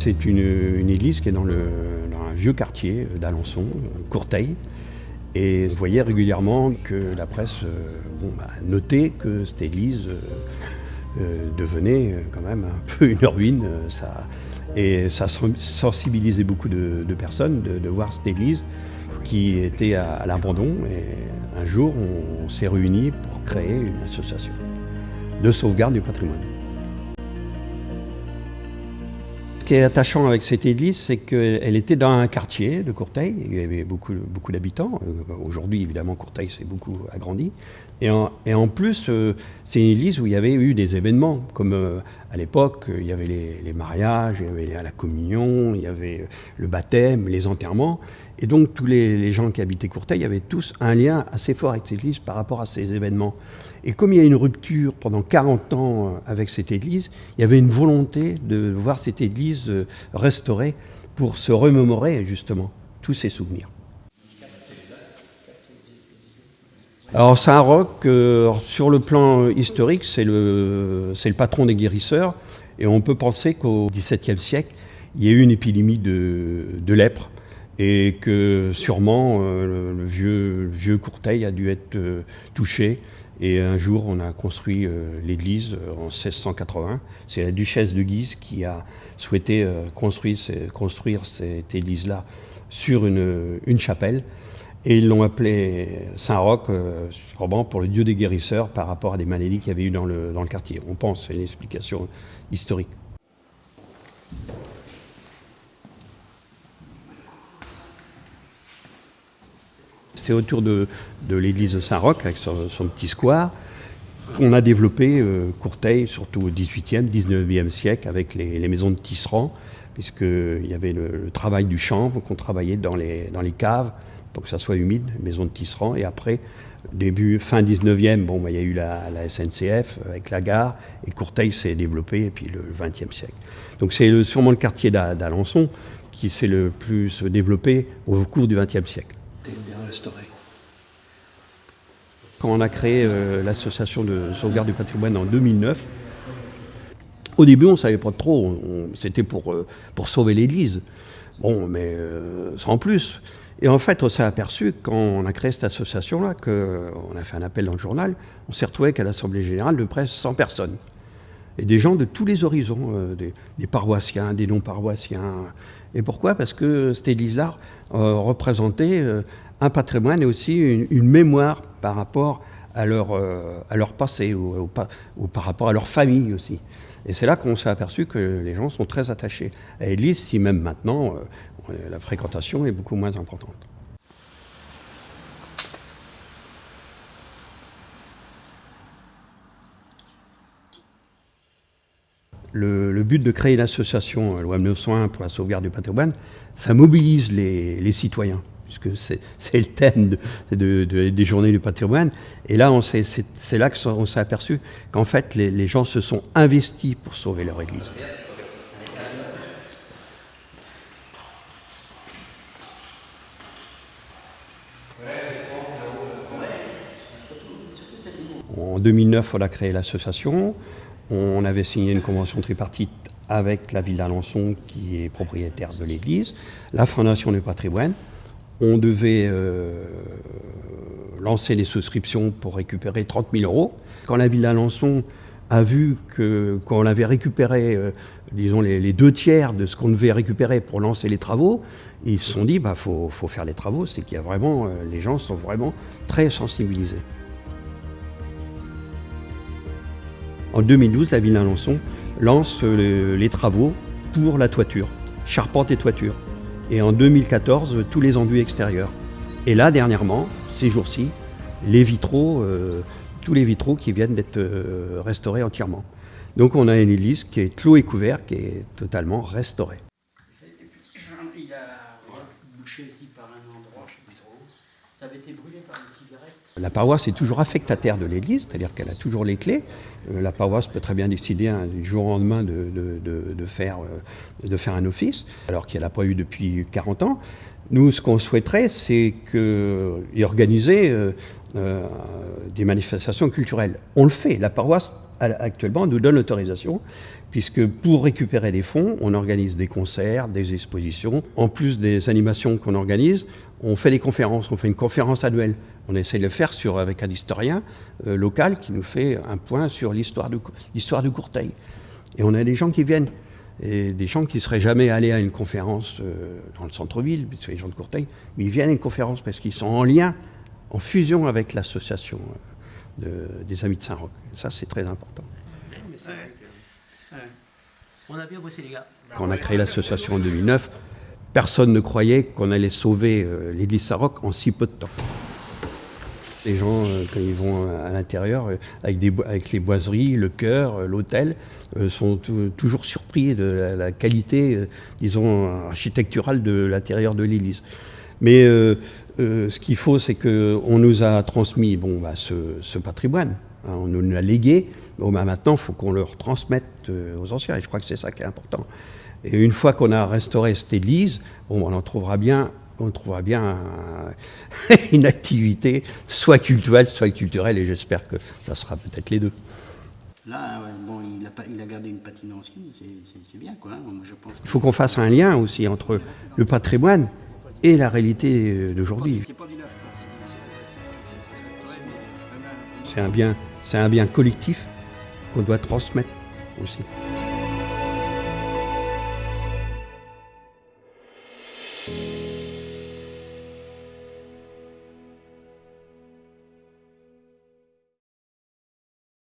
C'est une église qui est dans un vieux quartier d'Alençon, Courteil. Et vous voyez régulièrement que la presse notait que cette église devenait quand même un peu une ruine. Et ça sensibilisait beaucoup de personnes de voir cette église qui était à l'abandon. Et un jour, on s'est réunis pour créer une association de sauvegarde du patrimoine. Ce qui est attachant avec cette église, c'est qu'elle était dans un quartier de Courteil. Il y avait beaucoup d'habitants. Aujourd'hui, évidemment, Courteil s'est beaucoup agrandi. Et en plus, c'est une église où il y avait eu des événements. Comme à l'époque, il y avait les mariages, il y avait la communion, il y avait le baptême, les enterrements. Et donc, tous les gens qui habitaient Courteil avaient tous un lien assez fort avec cette église par rapport à ces événements. Et comme il y a eu une rupture pendant 40 ans avec cette église, il y avait une volonté de voir cette église restaurée pour se remémorer justement tous ces souvenirs. Alors Saint-Roch, sur le plan historique, c'est le patron des guérisseurs. Et on peut penser qu'au XVIIe siècle, il y a eu une épidémie de lèpre. Et que sûrement le vieux Courteil a dû être touché. Et un jour, on a construit l'église en 1680. C'est la duchesse de Guise qui a souhaité construire cette église-là sur une chapelle. Et ils l'ont appelé Saint-Roch, probablement pour le dieu des guérisseurs par rapport à des maladies qu'il y avait eu dans le quartier. On pense, c'est une explication historique. C'était autour de l'église de Saint-Roch, avec son petit square, qu'on a développé Courteil, surtout au XVIIIe, XIXe siècle, avec les maisons de tisserands, puisqu'il y avait le travail du chanvre, qu'on travaillait dans les caves, pour que ça soit humide, maisons de tisserands. Et après, fin XIXe, il y a eu la SNCF avec la gare, et Courteil s'est développé, et puis le XXe siècle. Donc c'est sûrement le quartier d'Alençon qui s'est le plus développé au cours du XXe siècle. Bien restauré. Quand on a créé l'association de sauvegarde du patrimoine en 2009, au début on ne savait pas trop, c'était pour sauver l'église, mais sans plus. Et en fait on s'est aperçu quand on a créé cette association-là, qu'on a fait un appel dans le journal, on s'est retrouvé qu'à l'Assemblée Générale de près 100 personnes. Et des gens de tous les horizons, des paroissiens, des non-paroissiens. Et pourquoi ? Parce que cette église-là représentait un patrimoine et aussi une mémoire par rapport à leur passé ou par rapport à leur famille aussi. Et c'est là qu'on s'est aperçu que les gens sont très attachés à l'église, si même maintenant la fréquentation est beaucoup moins importante. Le but de créer l'association loi 901 pour la sauvegarde du patrimoine, ça mobilise les citoyens, puisque c'est le thème des journées du patrimoine. Et là, c'est là qu'on s'est aperçu qu'en fait, les gens se sont investis pour sauver leur église. En 2009, on a créé l'association. On avait signé une convention tripartite avec la ville d'Alençon, qui est propriétaire de l'église, la Fondation du patrimoine. On devait lancer les souscriptions pour récupérer 30 000 €. Quand la ville d'Alençon a vu qu'on avait récupéré, les 2 tiers de ce qu'on devait récupérer pour lancer les travaux, ils se sont dit, faut faire les travaux, c'est qu'il y a vraiment, les gens sont vraiment très sensibilisés. En 2012, la ville d'Alençon lance les travaux pour la toiture, charpente et toiture. Et en 2014, tous les enduits extérieurs. Et là, dernièrement, ces jours-ci, tous les vitraux qui viennent d'être restaurés entièrement. Donc on a une église qui est clos et couvert, qui est totalement restaurée. Il a bouché ici par un endroit, je ne sais plus trop. Ça avait été brûlé par une cigarette. La paroisse est toujours affectataire de l'église, c'est-à-dire qu'elle a toujours les clés. La paroisse peut très bien décider du jour au lendemain de faire un office, alors qu'elle n'a pas eu depuis 40 ans. Nous, ce qu'on souhaiterait, c'est organiser des manifestations culturelles. On le fait, la paroisse actuellement, on nous donne l'autorisation, puisque pour récupérer les fonds, on organise des concerts, des expositions. En plus des animations qu'on organise, on fait des conférences. On fait une conférence annuelle. On essaie de le faire avec un historien local qui nous fait un point sur l'histoire de Courteil. Et on a des gens qui viennent, et des gens qui ne seraient jamais allés à une conférence dans le centre-ville, puisque les gens de Courteil, mais ils viennent à une conférence parce qu'ils sont en lien, en fusion avec l'association des Amis de Saint-Roch. Ça, c'est très important. On a bien bossé, les gars. Quand on a créé l'association en 2009, personne ne croyait qu'on allait sauver l'église Saint-Roch en si peu de temps. Les gens, quand ils vont à l'intérieur, avec les boiseries, le chœur, l'autel, sont toujours surpris de la qualité, disons, architecturale de l'intérieur de l'église. Mais ce qu'il faut, c'est qu'on nous a transmis ce patrimoine. Hein, on nous l'a légué. Maintenant, il faut qu'on le transmette aux anciens. Et je crois que c'est ça qui est important. Et une fois qu'on a restauré cette église, on en trouvera bien. On trouvera bien une activité, soit culturelle, et j'espère que ça sera peut-être les deux. Là, bon, il a gardé une patine ancienne, c'est bien, quoi. Moi, je pense Il faut qu'on fasse un lien aussi entre le patrimoine et la réalité d'aujourd'hui. C'est pas du neuf, C'est un bien collectif qu'on doit transmettre aussi.